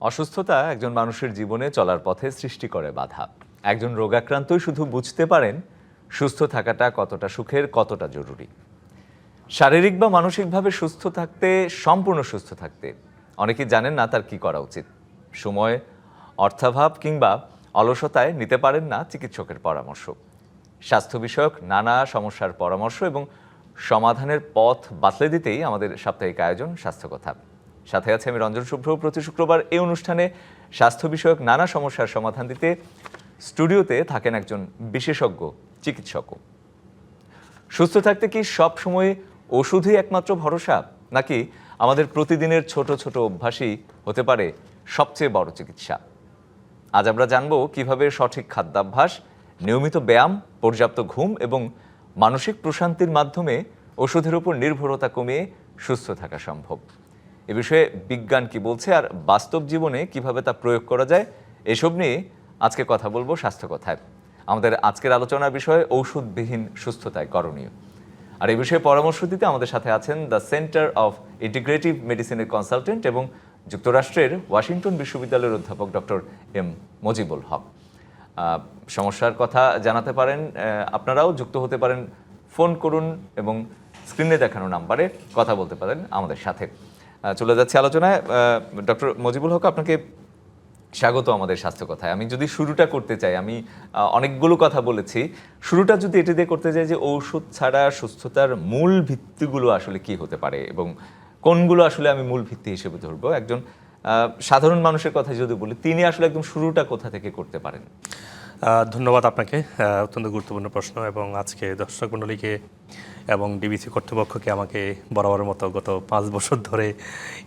অসুস্থতা একজন মানুষের জীবনে চলার পথে সৃষ্টি করে বাধা। একজন রোগাক্রান্তই শুধু বুঝতে পারেন সুস্থ থাকাটা কতটা সুখের, কতটা জরুরি। শারীরিক বা মানসিকভাবে সুস্থ থাকতে, সম্পূর্ণ সুস্থ থাকতে অনেকেই জানেন না তার কি করা উচিত। সময়, অর্থাভাব কিংবা অলসতায় নিতে পারেন না চিকিৎসকের পরামর্শ। স্বাস্থ্য বিষয়ক নানা সমস্যার পরামর্শ এবং সমাধানের পথ বাতলে দিতেই আমাদের সাপ্তাহিক আয়োজন স্বাস্থ্য কথা। সাথে আছে আমি রঞ্জন শুভ্র। প্রতি শুক্রবার এই অনুষ্ঠানে স্বাস্থ্য বিষয়ক নানা সমস্যার সমাধান দিতে স্টুডিওতে থাকেন একজন বিশেষজ্ঞ চিকিৎসকও। সুস্থ থাকতে কি সব সময় ওষুধই একমাত্র ভরসা, নাকি আমাদের প্রতিদিনের ছোট ছোট অভ্যাসই হতে পারে সবচেয়ে বড় চিকিৎসা? আজ আমরা জানব কিভাবে সঠিক খাদ্যাভ্যাস, নিয়মিত ব্যায়াম, পর্যাপ্ত ঘুম এবং মানসিক প্রশান্তির মাধ্যমে ওষুধের উপর নির্ভরতা কমিয়ে সুস্থ থাকা সম্ভব। এ বিষয়ে বিজ্ঞান কি বলছে আর বাস্তব জীবনে কিভাবে তা প্রয়োগ করা যায়, এসব নিয়ে আজকে কথা বলবো স্বাস্থ্য কথায়। আমাদের আজকের আলোচনার বিষয় ঔষধবিহীন সুস্থতায় করণীয়। আর এই বিষয়ে পরামর্শ দিতে আমাদের সাথে আছেন দ্য সেন্টার অফ ইন্টিগ্রেটিভ মেডিসিনের কনসালটেন্ট এবং যুক্তরাষ্ট্রের ওয়াশিংটন বিশ্ববিদ্যালয়ের অধ্যাপক ডক্টর এম মজিবুল হক। সমস্যার কথা জানাতে পারেন, আপনারাও যুক্ত হতে পারেন, ফোন করুন এবং স্ক্রিনে দেখানো নাম্বারে কথা বলতে পারেন আমাদের সাথে। চলে যাচ্ছে আলোচনায়। ডক্টর মজিবুল হক, আপনাকে স্বাগত আমাদের স্বাস্থ্য কথায়। আমি যদি শুরুটা করতে চাই, আমি অনেকগুলো কথা বলেছি, শুরুটা যদি এটি দিয়ে করতে চাই যে ঔষধ ছাড়া সুস্থতার মূল ভিত্তিগুলো আসলে কি হতে পারে এবং কোনগুলো আসলে আমি মূল ভিত্তি হিসেবে ধরবো। একজন সাধারণ মানুষের কথা যদি বলি, তিনি আসলে একদম শুরুটা কোথা থেকে করতে পারেন? ধন্যবাদ আপনাকে, অত্যন্ত গুরুত্বপূর্ণ প্রশ্ন। এবং আজকে দর্শক মণ্ডলীকে এবং ডিবিসি কর্তৃপক্ষকে আমাকে বরাবরের মতো গত 5 বছর ধরে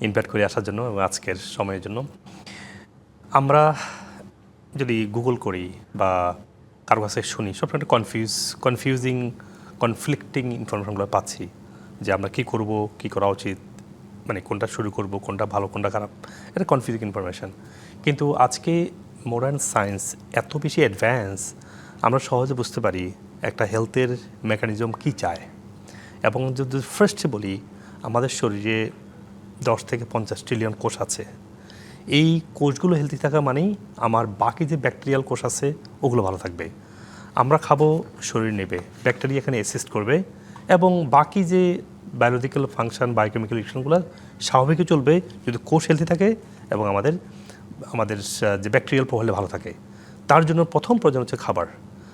ইনভাইট করে আসার জন্য এবং আজকের সময়ের জন্য। আমরা যদি গুগল করি বা কারো কাছে শুনি, সবসময় একটা কনফিউজিং কনফ্লিক্টিং ইনফরমেশনগুলো পাচ্ছি যে আমরা কী করব, কী করা উচিত, মানে কোনটা শুরু করব, কোনটা ভালো, কোনটা খারাপ, এটা কনফিউজিং ইনফরমেশন। কিন্তু আজকে মডার্ন সায়েন্স এত বেশি অ্যাডভান্স, আমরা সহজে বুঝতে পারি একটা হেলথের মেকানিজম কী চায়। এবং যদি ফার্স্টে বলি, আমাদের শরীরে 10 থেকে 50 ট্রিলিয়ন কোষ আছে। এই কোষগুলো হেলদি থাকা মানেই আমার বাকি যে ব্যাকটেরিয়াল কোষ আছে ওগুলো ভালো থাকবে। আমরা খাবো, শরীর নেবে, ব্যাকটেরিয়া এখানে অ্যাসিস্ট করবে এবং বাকি যে বায়োলজিক্যাল ফাংশন, বায়োকেমিক্যাল রিঅ্যাকশনগুলো স্বাভাবিকই চলবে যদি কোষ হেলদি থাকে এবং আমাদের যে ব্যাকটেরিয়াল প্রোফাইল ভালো থাকে। তার জন্য প্রথম প্রয়োজন হচ্ছে খাবার,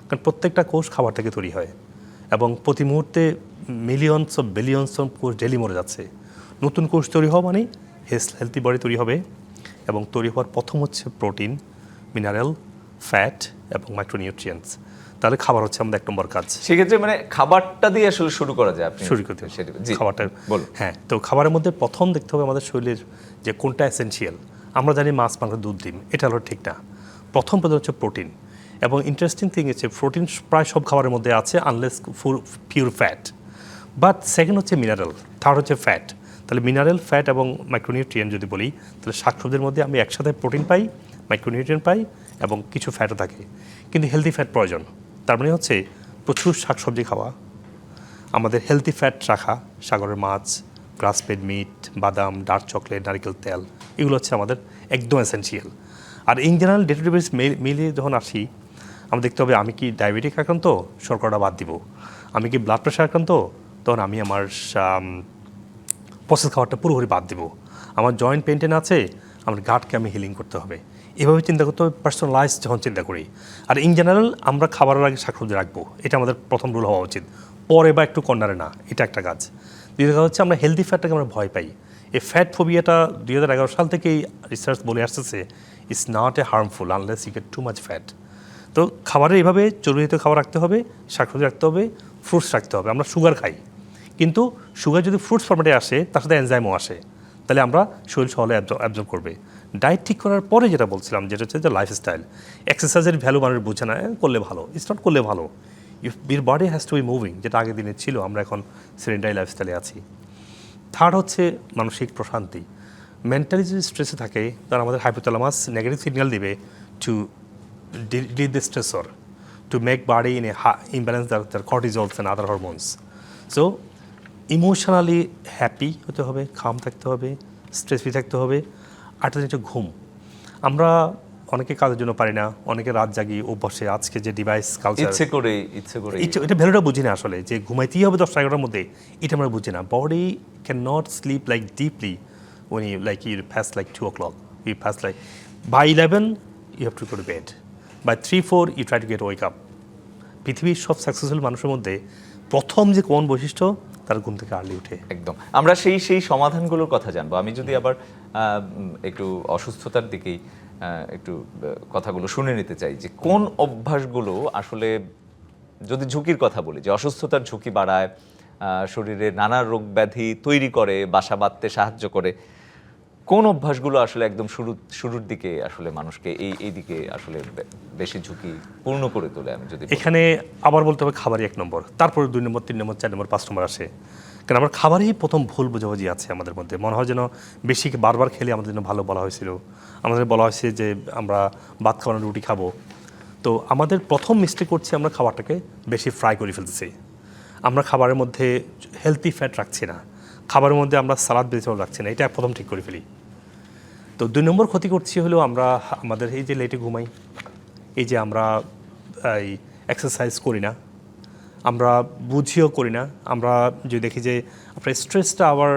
কারণ প্রত্যেকটা কোষ খাবার থেকে তৈরি হয় এবং প্রতি মুহূর্তে মিলিয়নস অফ বিলিয়নস অফ কোষ ডেলি মরে যাচ্ছে। নতুন কোষ তৈরি হওয়া মানে হেলদি বডি তৈরি হবে এবং তৈরি হওয়ার প্রথম হচ্ছে প্রোটিন, মিনারেল, ফ্যাট এবং মাইক্রোনিউট্রিয়েন্টস। তাহলে খাবার হচ্ছে আমাদের 1 নম্বর কাজ। সেক্ষেত্রে মানে খাবারটা দিয়ে আসলে শুরু করা যায়, আপনি শুরু করতে খাবারটা বলুন। হ্যাঁ, তো খাবারের মধ্যে প্রথম দেখতে হবে আমাদের শরীরের যে কোনটা এসেনশিয়াল। আমরা জানি মাছ, মাংস, দুধ, ডিম, এটা হলো ঠিক না। প্রথম হচ্ছে প্রোটিন। এবং ইন্টারেস্টিং থিং হচ্ছে প্রোটিন প্রায় সব খাবারের মধ্যে আছে unless pure fat. But second হচ্ছে মিনারেল, থার্ড হচ্ছে ফ্যাট। তাহলে মিনারেল, ফ্যাট এবং মাইক্রোনিউট্রিয়েন্ট যদি বলি, তাহলে শাকসবজির মধ্যে আমি একসাথে প্রোটিন পাই, মাইক্রোনিউট্রিয়েন্ট পাই এবং কিছু ফ্যাটও থাকে। কিন্তু হেলদি ফ্যাট প্রয়োজন। তার মানে হচ্ছে প্রচুর শাকসবজি খাওয়া, আমাদের হেলদি ফ্যাট রাখা, সাগরের মাছ, গ্রাস-ফেড মিট, বাদাম, ডার্ক চকলেট, নারিকেল তেল, এগুলো হচ্ছে আমাদের একদম এসেনশিয়াল। আর in general day to day basis মিলিয়ে যখন আসি, আমরা দেখতে হবে আমি কি ডায়াবেটিক আক্রান্ত, শর্করাটা বাদ দিব। আমি কি ব্লাড প্রেশার আক্রান্ত, তখন আমি আমার প্রসেস খাবারটা পুরোপুরি বাদ দিব। আমার জয়েন্ট পেইন আছে, আমার গাটকে আমি হিলিং করতে হবে। এভাবে চিন্তা করতে হবে, পার্সোনালাইজ যখন চিন্তা করি। আর ইন জেনারেল আমরা খাবারের আগে শাকসবজি রাখবো, এটা আমাদের প্রথম রুল হওয়া উচিত। পরে বা একটু কর্নারে না, এটা একটা কাজ। দ্বিতীয় কাজ হচ্ছে আমরা হেলদি ফ্যাটটাকে আমরা ভয় পাই। এই ফ্যাট ফোবিয়াটা 2011 সাল থেকেই রিসার্চ বলে আসতেছে, it's not a harmful unless you get too much fat. তো খাবারে এইভাবে চর্বিজাত খাবার রাখতে হবে, শাকসবজি রাখতে হবে, ফ্রুটস রাখতে হবে। আমরা সুগার খাই, কিন্তু সুগার যদি ফ্রুটস ফর্মেটে আসে তার সাথে এনজাইমও আসে, তাহলে আমরা শরীর সহলে অ্যাবজর্ব করবে। ডায়েট ঠিক করার পরে যেটা বলছিলাম, যেটা হচ্ছে যে লাইফস্টাইল, এক্সারসাইজের ভ্যালু মানুষ বোঝে না, করলে ভালো, ইটস নট করলে ভালো। Your body has to B moving, যেটা আগের দিনে ছিল, আমরা এখন সেডেন্টারি লাইফস্টাইলে আছি। থার্ড হচ্ছে মানসিক প্রশান্তি। মেন্টালি যদি স্ট্রেসে থাকে, তাহলে আমাদের হাইপোথ্যালামাস নেগেটিভ সিগন্যাল দিবে to delete the stressor, to make body in a imbalance the cortisols and other hormones. So emotionally happy হতে হবে, কাম থাকতে হবে, স্ট্রেস ফ্রি থাকতে হবে। আরেকটা হচ্ছে ঘুম। আমরা অনেকে কাজের জন্য পারি না, অনেকে রাত জাগি অভ্যাসে, আজকে যে ডিভাইস কালচার, ইচ্ছে করে এটা ভ্যালুটা বুঝি না আসলে, যে ঘুমাইতেই হবে 10-11টার মধ্যে, এটা আমরা বুঝি না। Body can not slip like deeply when you like you pass like 2 o'clock, you pass like by 11 you have to go to bed, by 3-4 you try to get wake up. পৃথিবীর সব সাকসেসফুল মানুষের মধ্যে প্রথম যে কোন বৈশিষ্ট্য, তার ঘুম থেকে আর্লি উঠে। একদম আমরা সেই সমাধানগুলোর কথা জানবো। আমি যদি আবার একটু অসুস্থতার দিকেই একটু কথাগুলো শুনে নিতে চাই, যে কোন অভ্যাসগুলো আসলে, যদি ঝুঁকির কথা বলি, যে অসুস্থতার ঝুঁকি বাড়ায়, শরীরে নানা রোগ ব্যাধি তৈরি করে, বাসা বাঁধতে সাহায্য করে, কোন অভ্যাসগুলো আসলে একদম শুরুর দিকে আসলে মানুষকে এই দিকে আসলে বেশি ঝুঁকি পূর্ণ করে তোলে? আমি যদি এখানে আবার বলতে হবে খাবারই 1 নম্বর, তারপরে 2 নম্বর, 3 নম্বর, 4 নম্বর, 5 নম্বর আসে। কারণ আমার খাবারেই প্রথম ভুল বোঝাবুঝি আছে আমাদের মধ্যে। মনে হয় যেন বেশি বারবার খেলে আমাদের জন্য ভালো বলা হয়েছিল, আমাদের বলা হয়েছে যে আমরা ভাত খাওয়ানো রুটি খাবো। তো আমাদের প্রথম মিস্টেক করছি, আমরা খাবারটাকে বেশি ফ্রাই করে ফেলতেছি। আমরা খাবারের মধ্যে হেলদি ফ্যাট রাখছি না, খাবারের মধ্যে আমরা সালাদ ভেজিটেবল রাখছি না, এটা প্রথম ঠিক করে ফেলি। তো 2 নম্বর ক্ষতি করছি হলো আমরা আমাদের এই যে লেটে ঘুমাই, এই যে আমরা এই এক্সারসাইজ করি না, আমরা বুঝিও করি না। আমরা যদি দেখি যে আপনার স্ট্রেসটা আবার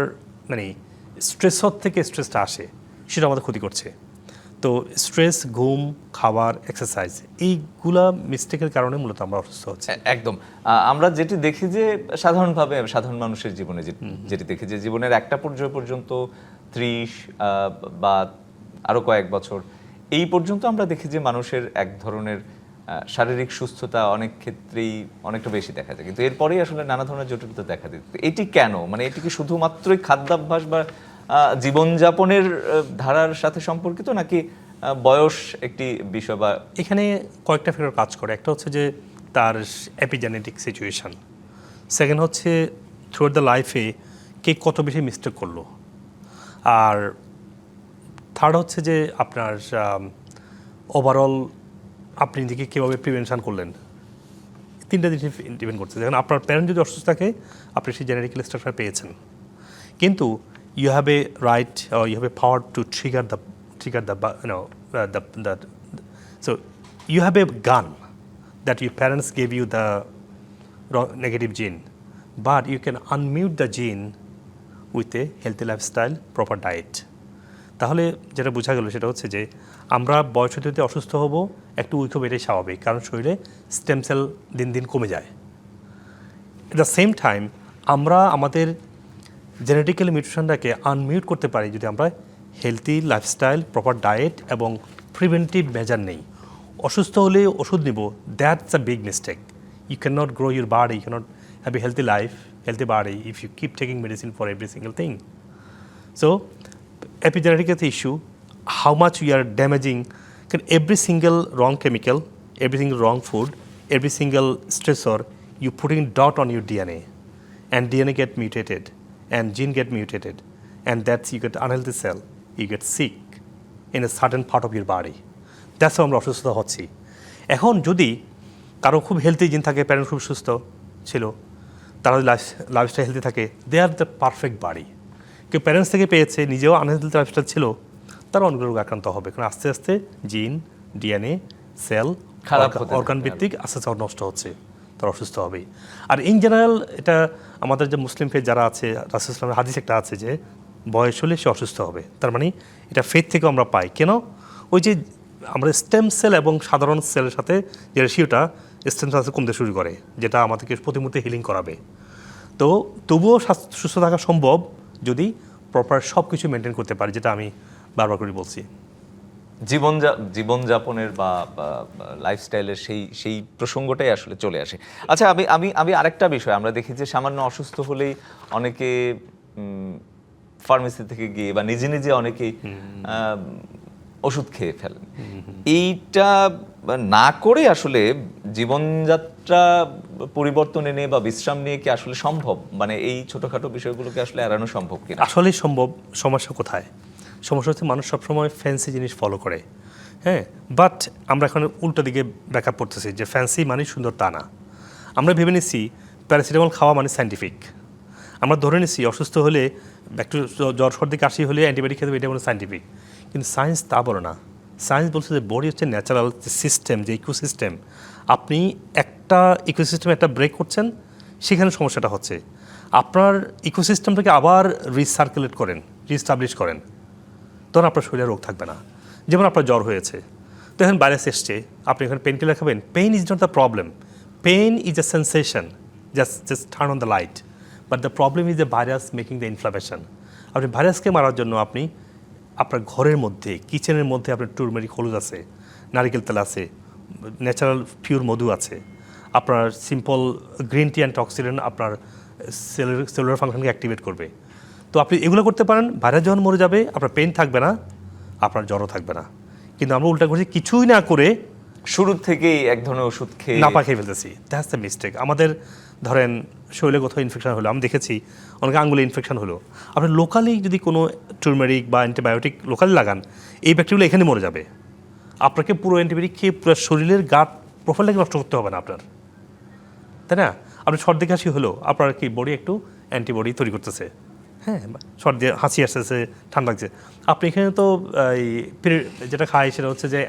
মানে স্ট্রেসর থেকে স্ট্রেসটা আসে, সেটা আমাদের ক্ষতি করছে। তো স্ট্রেস, ঘুম, খাবার, এক্সারসাইজ, এইগুলা মিস্টেকের কারণে মূলত আমরা অসুস্থ হচ্ছি। একদম আমরা যেটি দেখি যে সাধারণভাবে সাধারণ মানুষের জীবনে যেটি দেখি যে জীবনের একটা পর্যায় পর্যন্ত 30 বা আরো কয়েক বছর এই পর্যন্ত আমরা দেখি যে মানুষের এক ধরনের শারীরিক সুস্থতা অনেক ক্ষেত্রেই অনেকটা বেশি দেখা যায়, কিন্তু এরপরেই আসলে নানা ধরনের জটিলতা দেখা দিচ্ছে। এটি কেন? মানে এটি কি শুধুমাত্রই খাদ্যাভ্যাস বা জীবনযাপনের ধারার সাথে সম্পর্কিত, নাকি বয়স একটি বিষয়? বা এখানে কয়েকটা ফ্যাক্টর কাজ করে। একটা হচ্ছে যে তার এপিজেনেটিক সিচুয়েশন, সেকেন্ড হচ্ছে থ্রুআউট দ্য লাইফে কে কত বেশি মিস্টেক করলো, আর থার্ড হচ্ছে যে আপনার ওভারঅল আপনি নিজেকে কীভাবে প্রিভেনশন করলেন। 3টা জিনিস ডিপেন্ড করছে। যেমন আপনার প্যারেন্ট যদি অসুস্থ থাকে, আপনি সেই জেনেটিক্যাল স্ট্রাকচার পেয়েছেন, কিন্তু you have a right or you have a power to trigger the so you have a gun that your parents gave you the negative gene, but you can unmute the gene with a healthy lifestyle, proper diet. তাহলে যেটা বোঝা গেল সেটা হচ্ছে যে আমরা বয়স হতে হতে অসুস্থ হব, একটু উইক হবে, এটাই স্বাভাবিক, কারণ শরীরে স্টেম সেল দিন দিন কমে যায়। এট দ্য সেম টাইম আমরা আমাদের জেনেটিক্যাল মিউটেশনটাকে আনমিউট করতে পারি যদি আমরা হেলদি লাইফস্টাইল, প্রপার ডায়েট এবং প্রিভেন্টিভ মেজার নেই। অসুস্থ হলে ওষুধ নিব, that's a big mistake. You can not grow your body, you can not have a healthy life, healthy body if you keep taking medicine for every single thing. So epigenetic is the issue, how much we are damaging every single wrong chemical, every single wrong food, every single stressor, you putting dot on your DNA, and DNA get mutated, and gene get mutated, and that's you get unhealthy cell, you get sick in a certain part of your body. That's how আমরা অসুস্থ হচ্ছি। এখন যদি কারো খুব healthy জিন থাকে, parent খুব সুস্থ ছিল, তারা লাইফস্টাইল হেলদি থাকে, দে আর দ্য পারফেক্ট বডি। কেউ প্যারেন্টস থেকে পেয়েছে, নিজেও আনহেলদি লাইফস্টাইল ছিল, তারা অনেক রোগ আক্রান্ত হবে, কারণ আস্তে আস্তে জিন, ডিএনএ, সেল, অর্গান ভিত্তিক আস্তে আস্তে নষ্ট হচ্ছে, তারা অসুস্থ হবেই। আর ইন জেনারেল এটা আমাদের যে মুসলিম ফেথ যারা আছে, রাসূল ইসলামের হাদিস একটা আছে যে বয়স হলে সে অসুস্থ হবে। তার মানে এটা ফেথ থেকে আমরা পাই। কেন? ওই যে আমরা স্টেম সেল এবং সাধারণ সেলের সাথে যে রেশিওটা স্টেম সেল কমতে শুরু করে, যেটা আমাদেরকে প্রতি মুহূর্তে হিলিং করাবে। তো তবুও সুস্থ থাকা সম্ভব যদি প্রপার সব কিছু মেনটেন করতে পারি, যেটা আমি বারবার করে বলছি। জীবনযাপনের বা লাইফস্টাইলের সেই প্রসঙ্গটাই আসলে চলে আসে। আচ্ছা, আমি আরেকটা বিষয় আমরা দেখি যে সামান্য অসুস্থ হলেই অনেকে ফার্মেসি থেকে গিয়ে বা নিজে নিজে অনেকেই ওষুধ খেয়ে ফেলেন। এইটা না করে আসলে জীবনযাত্রা পরিবর্তন এনে বা বিশ্রাম নিয়ে কি আসলে সম্ভব? মানে এই ছোটখাটো বিষয়গুলোকে আসলে এড়ানো সম্ভব কিনা? আসলেই সম্ভব। সমস্যা কোথায়? সমস্যা হচ্ছে মানুষ সবসময় ফ্যান্সি জিনিস ফলো করে, হ্যাঁ, বাট আমরা এখন উল্টো দিকে ব্যাকআপ করতেছি যে ফ্যান্সি মানে সুন্দর, তা না। আমরা ভেবে নিচ্ছি প্যারাসিটামল খাওয়া মানে সাইন্টিফিক। আমরা ধরে নিচ্ছি অসুস্থ হলে একটু জ্বর সর্দি কাশি হলে অ্যান্টিবায়োটিক খেতে হবে, এটা মানে সাইন্টিফিক। কিন্তু সায়েন্স তা বলে না। সায়েন্স বলছে যে বডি হচ্ছে ন্যাচারাল যে সিস্টেম, যে ইকোসিস্টেম, আপনি একটা ইকোসিস্টেমে একটা ব্রেক করছেন, সেখানে সমস্যাটা হচ্ছে। আপনার ইকোসিস্টেমটাকে আবার রিসার্কুলেট করেন, রিস্টাবলিশ করেন, তখন আপনার শরীরে রোগ থাকবে না। যেমন আপনার জ্বর হয়েছে, তো এখন ভাইরাস এসছে, আপনি এখানে পেন কিলার খাবেন। Pain is not the problem, pain is a sensation, just turn on the light, but the problem is the virus making the inflammation. আপনি ভাইরাসকে মারার জন্য আপনি আপনার ঘরের মধ্যে, কিচেনের মধ্যে আপনার টুরমেরিক হলুদ আছে, নারিকেল তেল আছে, ন্যাচারাল পিওর মধু আছে, আপনার সিম্পল গ্রিন টি অ্যান্টিঅক্সিডেন্ট আপনার সেলুলার ফাংশনকে অ্যাক্টিভেট করবে। তো আপনি এগুলো করতে পারেন, ভাইরাস যখন মরে যাবে আপনার পেইন থাকবে না, আপনার জ্বরও থাকবে না। কিন্তু আমরা উল্টা করছি, কিছুই না করে শুরু থেকেই এক ধরনের ওষুধ খেয়ে নাপা খেয়ে ফেলতেছি। That's the mistake. আমাদের ধরেন শরীরে কোথাও ইনফেকশন হলো, আমি দেখেছি অনেকে আঙুলে ইনফেকশন হলো, আপনি লোকালি যদি কোনো টার্মারিক বা অ্যান্টিবায়োটিক লোকালি লাগান, এই ব্যাকটেরিয়াগুলো এখানে মরে যাবে। আপনাকে পুরো অ্যান্টিবায়োটিক খেয়ে পুরো শরীরের গাট প্রোফাইলটাকে নষ্ট করতে হবে না আপনার, তাই না? আপনি সর্দি কাশি হলো, আপনার কি বডি একটু অ্যান্টিবডি তৈরি করতেছে, হ্যাঁ, সর্দি হাসি আসতেছে, ঠান্ডা লাগছে, আপনি এখানে তো এই যেটা খাই সেটা হচ্ছে যে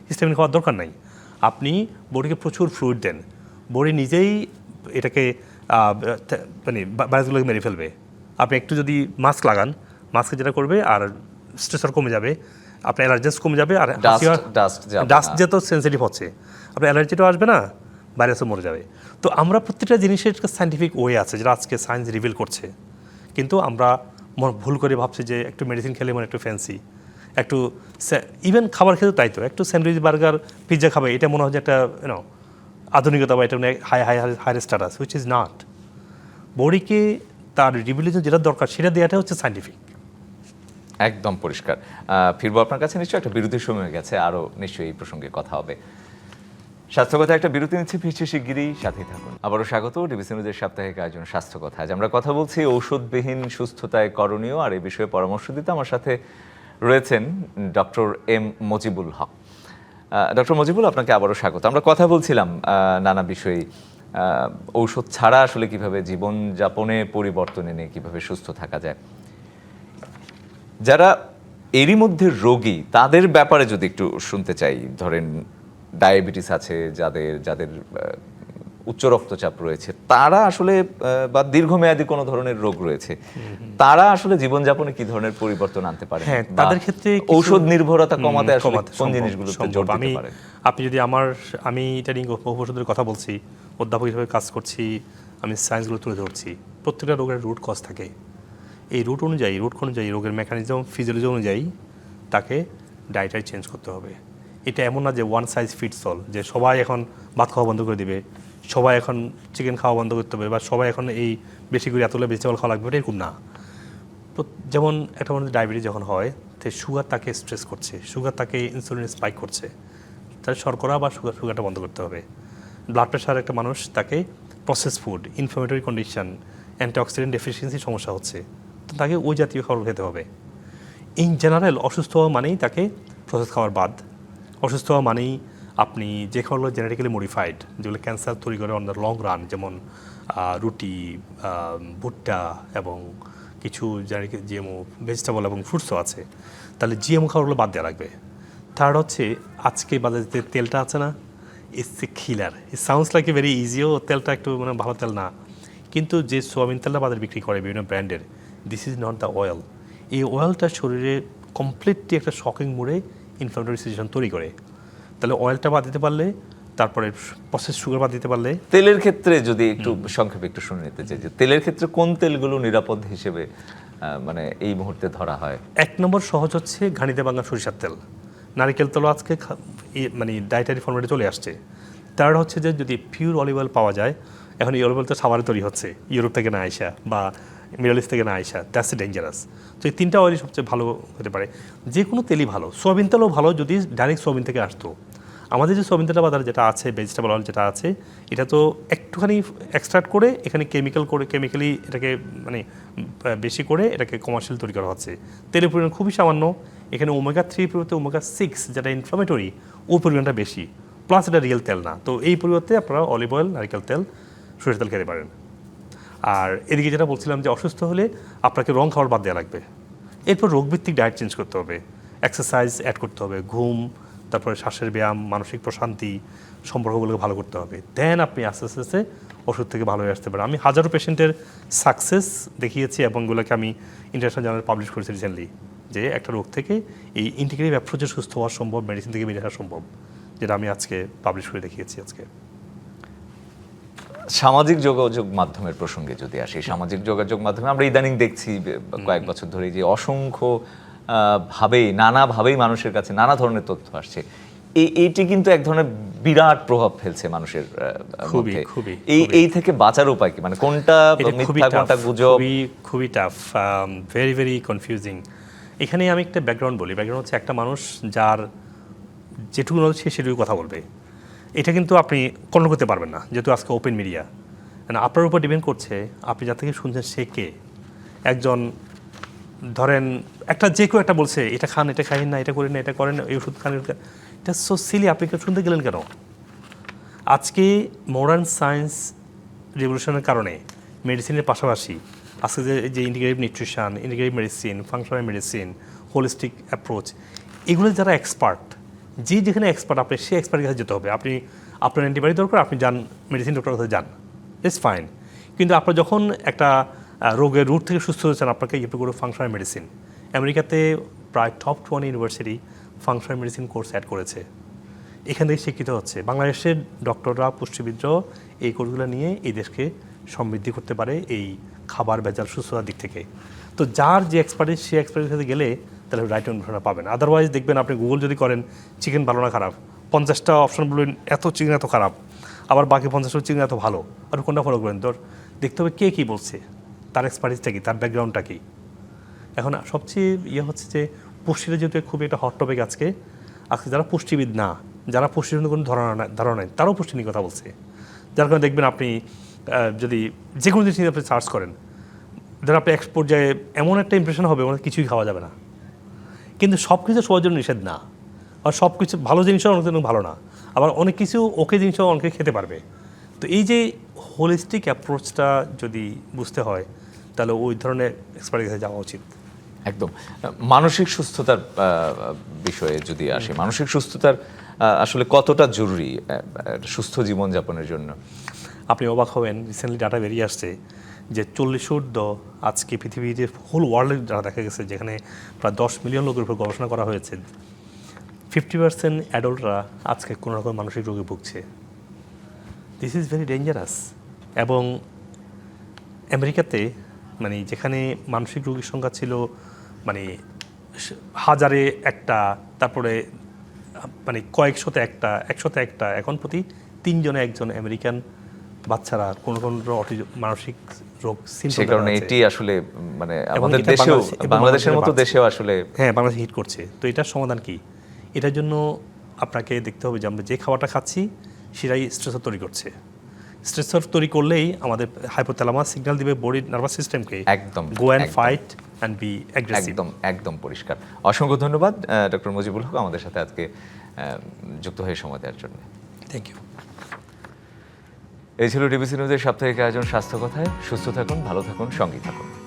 হিস্টামিন খাওয়ার দরকার নাই। আপনি বডিকে প্রচুর ফ্লুইড দেন, বডি নিজেই এটাকে মানে ভাইরাসগুলোকে মেরে ফেলবে। আপনি একটু যদি মাস্ক লাগান, মাস্কে যেটা করবে আর স্ট্রেসর কমে যাবে, আপনার অ্যালার্জেন্স কমে যাবে, আর ডাস্ট যেহেতু সেন্সিটিভ হচ্ছে আপনার অ্যালার্জিটাও আসবে না, ভাইরাসও মরে যাবে। তো আমরা প্রত্যেকটা জিনিসের সায়েন্টিফিক ওয়ে আছে যেটা আজকে সায়েন্স রিভিল করছে, কিন্তু আমরা ভুল করে ভাবছি যে একটু মেডিসিন খেলে মানে একটু ফ্যান্সি, একটু ইভেন খাবার খেতে তাই তো, একটু স্যান্ডউইচ, বার্গার, পিৎজা খাবে, এটা মনে হয় যে একটা আধুনিকতা বা এটা high status, which is not. বডিকে তার রিভিলিউশন যেটা দরকার সেটা দেওয়াটা হচ্ছে সায়েন্টিফিক। একদম পরিষ্কার। ফিরবো আপনার কাছে, নিশ্চয়ই একটা বিরতির সময় হয়ে গেছে, আরও নিশ্চয়ই এই প্রসঙ্গে কথা হবে। স্বাস্থ্যকথা একটা বিরতি নিচ্ছে, ফিরছে শিগগিরই, সাথেই থাকুন। আবারও স্বাগত ডিবিসি নিউজের সাপ্তাহিক আয়োজন স্বাস্থ্য কথা। আজ আমরা কথা বলছি ঔষধবিহীন সুস্থতায় করণীয়, আর এই বিষয়ে পরামর্শ দিতে আমার সাথে রয়েছেন ডক্টর এম মজিবুল হক। ডক্টর মজিবুল, আপনাকে আবারও স্বাগত। আমরা কথা বলছিলাম নানা বিষয়ে, ঔষধ ছাড়া আসলে কিভাবে জীবনযাপনে পরিবর্তন এনে কিভাবে সুস্থ থাকা যায়। যারা এরই মধ্যে রোগী তাদের ব্যাপারে যদি একটু শুনতে চাই, ধরেন ডায়াবেটিস আছে, যাদের উচ্চ রক্তচাপ রয়েছে, তারা আসলে বা দীর্ঘমেয়াদী কোনো ধরনের রোগ রয়েছে, তারা আসলে জীবনযাপনে কি ধরনের পরিবর্তন আনতে পারে? হ্যাঁ, তাদের ক্ষেত্রে ঔষধ নির্ভরতা কমাতে আসলে কোন জিনিসগুলোতে জোর দিতে পারে? আপনি যদি আমি এটা নিয়ে ঔষধের কথা বলছি, অধ্যাপক হিসেবে কাজ করছি, আমি সায়েন্সগুলো তুলে ধরছি। প্রত্যেকটা রোগের রুট কজ থাকে, এই রুট অনুযায়ী রোগের মেকানিজম, ফিজিওলজি অনুযায়ী তাকে ডায়েটারি চেঞ্জ করতে হবে। এটা এমন না যে ওয়ান সাইজ ফিটস অল, যে সবাই এখন ভাত খাওয়া বন্ধ করে দিবে, সবাই এখন চিকেন খাওয়া বন্ধ করতে হবে, বা সবাই এখন এই বেশি করে এতগুলো ভেজিটেবল খাওয়া লাগবে, এরকম না। যেমন একটা মানুষ ডায়াবেটিস যখন হয়, তো সুগার তাকে স্ট্রেস করছে, সুগার তাকে ইনসুলিন স্পাইক করছে, তাহলে শর্করা বা সুগারটা বন্ধ করতে হবে। ব্লাড প্রেশার একটা মানুষ, তাকে process food, inflammatory condition, antioxidant deficiency সমস্যা হচ্ছে, তো তাকে ওই জাতীয় খাবার খেতে হবে। ইন জেনারেল অসুস্থ হওয়া মানেই তাকে প্রসেস খাওয়ার বাদ, অসুস্থ হওয়া মানেই আপনি যে খাবারগুলো জেনেটিক্যালি মডিফাইড, যেগুলো ক্যান্সার তৈরি করে অন দ্য লং রান, যেমন রুটি, ভুট্টা এবং কিছু জিএমও ভেজিটেবল এবং ফ্রুটসও আছে, তাহলে জিএমও খাবারগুলো বাদ দেওয়া লাগবে। থার্ড হচ্ছে, আজকে বাজারে যে তেলটা আছে না, it's a killer. It sounds like a very ইজিও, তেলটা একটু মানে ভালো তেল না, কিন্তু যে সোয়াবিন তেলটা বাজারে বিক্রি করে বিভিন্ন ব্র্যান্ডের, this is not the oil. এই অয়েলটা শরীরে কমপ্লিটলি একটা শকিং মোড়ে ইনফ্লামেটরি সিচুয়েশন তৈরি করে। তাহলে অয়েলটা বাদ দিতে পারলে, তারপরে প্রসেস সুগার বাদ দিতে পারলে। তেলের ক্ষেত্রে যদি একটু সংক্ষেপে একটু শুনে নিতে চাই, যে তেলের ক্ষেত্রে কোন তেলগুলো নিরাপদ হিসেবে মানে এই মুহূর্তে ধরা হয়? এক নম্বর সহজ হচ্ছে ঘানিতে ভাঙা সরিষার তেল, নারিকেল তেলও আজকে মানে ডায়েটারি ফর্মেটে চলে আসছে। থার্ড হচ্ছে যে যদি পিওর অলিভ অয়েল পাওয়া যায়, এখন এই অলিভ অয়েল তো সাভারে তৈরি হচ্ছে, ইউরোপ থেকে না আইসা বা মিডল ইস্ট থেকে না আইসা, দ্যাটস ডেঞ্জারাস। তো এই তিনটা অয়েলই সবচেয়ে ভালো হতে পারে। যে কোনো তেলই ভালো, সোয়াবিন তেলও ভালো যদি ডাইরেক্ট সোয়াবিন থেকে আসতো। আমাদের যে সোয়াবিন তেলটা বাজারে যেটা আছে, ভেজিটেবল অয়েল যেটা আছে, এটা তো একটুখানি এক্সট্রাক্ট করে এখানে কেমিক্যালি এটাকে মানে বেশি করে এটাকে কমার্শিয়াল তৈরি করা হচ্ছে। তেলের পরিমাণ খুবই সামান্য, এখানে ওমেগা-3 পরিবর্তে ওমেগা-6 যেটা ইনফ্লামেটরি, ওই পরিমাণটা বেশি, প্লাস এটা রিয়েল তেল না। তো এই পরিবর্তে আপনারা অলিভ অয়েল, নারিকেল তেল, সরিষার তেল খেতে পারেন। আর এদিকে যেটা বলছিলাম যে অসুস্থ হলে আপনাকে রং খাবার বাদ দেওয়া লাগবে, এরপর রোগভিত্তিক ডায়েট চেঞ্জ করতে হবে। এক্সারসাইজ অ্যাড করতে হবে, ঘুম, তারপরে শ্বাসের ব্যায়াম, মানসিক প্রশান্তি, সম্পর্কগুলোকে ভালো করতে হবে। দেন আপনি আস্তে আস্তে আস্তে ওষুধ থেকে ভালো হয়ে আসতে পারেন। আমি হাজারো পেশেন্টের সাকসেস দেখিয়েছি এবং এগুলোকে আমি ইন্টারন্যাশনাল জার্নাল পাবলিশ করেছি রিসেন্টলি, যে একটা রোগ থেকে এই ইন্টিগ্রেটিভ অ্যাপ্রোচে সুস্থ হওয়া সম্ভব, মেডিসিন থেকে বেরিয়ে আসা সম্ভব, যেটা আমি আজকে পাবলিশ করে দেখিয়েছি আজকে। সামাজিক যোগাযোগ মাধ্যমের প্রসঙ্গে যদি আসি, সামাজিক যোগাযোগ মাধ্যমে আমরা ইদানিং দেখছি কয়েক বছর ধরে যে অসংখ্য নানাভাবেই মানুষের কাছে নানা ধরনের তথ্য আসছে। এইটি কিন্তু এক ধরনের বিরাট প্রভাব ফেলছে মানুষের মধ্যে। এই থেকে বাঁচার উপায় কি, মানে কোনটা মিথ্যা কোনটা গুজব? খুবই টাফ, ভেরি ভেরি কনফিউজিং। এখানে আমি একটা ব্যাকগ্রাউন্ড বলি। ব্যাকগ্রাউন্ড হচ্ছে একটা মানুষ যার যেটুকু নলেজ সেটুকু কথা বলবে। এটা কিন্তু আপনি কন্ট্রোল করতে পারবেন না, যেহেতু আজকে ওপেন মিডিয়া। মানে আপনার উপর ডিপেন্ড করছে আপনি যার থেকে শুনছেন সে কে। একজন ধরেন যে কেউ একটা বলছে এটা খান, এটা খাইন না, এটা করেন না, এটা করেন না, এই ওষুধ খান, এটা সো সিলি, আপনি শুনতে গেলেন কেন? আজকে মডার্ন সায়েন্স রেভলিউশনের কারণে মেডিসিনের পাশাপাশি আজকে যে integrative nutrition, integrative medicine, functional medicine, holistic approach, এগুলো যারা এক্সপার্ট, যেখানে এক্সপার্ট আপনি সেই এক্সপার্টের কাছে যেতে হবে। আপনার অ্যান্টিবায়োটিক দরকার, আপনি যান মেডিসিন ডক্টরের কাছে যান, ইটস ফাইন। কিন্তু আপনার যখন একটা রোগের রুট থেকে সুস্থ হতে চান, আপনাকে ইয়ে করে ফাংশনাল মেডিসিন। আমেরিকাতে প্রায় top 20 university functional medicine course add করেছে, এখান থেকে শিক্ষিত হচ্ছে। বাংলাদেশের ডক্টররা, পুষ্টিবিদরাও এই কোর্সগুলো নিয়ে এই দেশকে সমৃদ্ধি করতে পারে এই খাবার ভেজাল সুস্থতার দিক থেকে। তো যার যে এক্সপার্টিস, সেই এক্সপার্টিস কাছে গেলে তাহলে রাইট ইনফরমেশন পাবেন। আদারওয়াইজ দেখবেন আপনি গুগল যদি করেন চিকেন ভালো না খারাপ, 50টা অপশন বলবেন এত চিকেন এত খারাপ, আবার বাকি 50টা চিকেন এত ভালো, আর কোনটা ফলো করবেন? দেখতে হবে কে কী বলছে, তার এক্সপার্টিসটা কী, তার ব্যাকগ্রাউন্ডটা কী। এখন সবচেয়ে হচ্ছে যে পুষ্টিটা যেহেতু খুবই একটা হট টপিক আজকে যারা পুষ্টিবিদ না, যারা পুষ্টির কোনো ধারণা নেই, তারাও পুষ্টি নিয়ে কথা বলছে। যার কারণে দেখবেন আপনি যদি যে কোনো জিনিস নিয়ে আপনি সার্চ করেন, ধরুন আপনি এক পর্যায়ে এমন একটা ইমপ্রেশন হবে ওনার কিছুই খাওয়া যাবে না। কিন্তু সব কিছু সবার জন্য নিষেধ না, আর সব কিছু ভালো জিনিসও অনেক জন্য ভালো না, আবার অনেক কিছু ওকে জিনিসও অনেকে খেতে পারবে। তো এই যে হোলিস্টিক অ্যাপ্রোচটা যদি বুঝতে হয়, তাহলে ওই ধরনের এক্সপার্টের কাছে যাওয়া উচিত। একদম। মানসিক সুস্থতার বিষয়ে যদি আসে, মানসিক সুস্থতার আসলে কতটা জরুরি সুস্থ জীবনযাপনের জন্য? আপনি অবাক হবেন, রিসেন্টলি ডাটা বেরিয়ে আসছে যে 40 ঊর্ধ্ব আজকে পৃথিবীতে হোল ওয়ার্ল্ডের ডাটা দেখা গেছে, যেখানে প্রায় 10 মিলিয়ন লোকের উপর গবেষণা করা হয়েছে, 50% অ্যাডাল্টরা আজকে কোনো রকম মানসিক রোগে ভুগছে। This is very dangerous. এবং আমেরিকাতে মানে যেখানে মানসিক রোগীর সংখ্যা ছিল মানে হাজারে একটা, তারপরে মানে কয়েকশোতে একটা, 100তে একটা, এখন প্রতি 3 জনে একজন আমেরিকান বাচ্চারা কোনো মানসিক রোগ সিম্পটম। সেই কারণে এটি আসলে মানে আমাদের দেশেও, বাংলাদেশের মতো দেশেও আসলে বাংলাদেশে হিট করছে। তো এটার সমাধান কি? এটার জন্য আপনাকে দেখতে হবে যে আমরা যে খাবারটা খাচ্ছি সেটাই স্ট্রেসর তৈরি করছে। স্ট্রেসর তৈরি করলেই আমাদের হাইপোথ্যালামাস সিগন্যাল দিবে বডি নার্ভাস সিস্টেমকে, একদম go and fight and B aggressive. একদম পরিষ্কার। অসংখ্য ধন্যবাদ ডক্টর মুজিবুল হক আমাদের সাথে আজকে যুক্ত হয়ে সময় দেওয়ার জন্য। Thank you. এই ছিল ডিবিসি নিউজের সাপ্তাহিক আয়োজন স্বাস্থ্য কথায়। সুস্থ থাকুন, ভালো থাকুন, সঙ্গী থাকুন।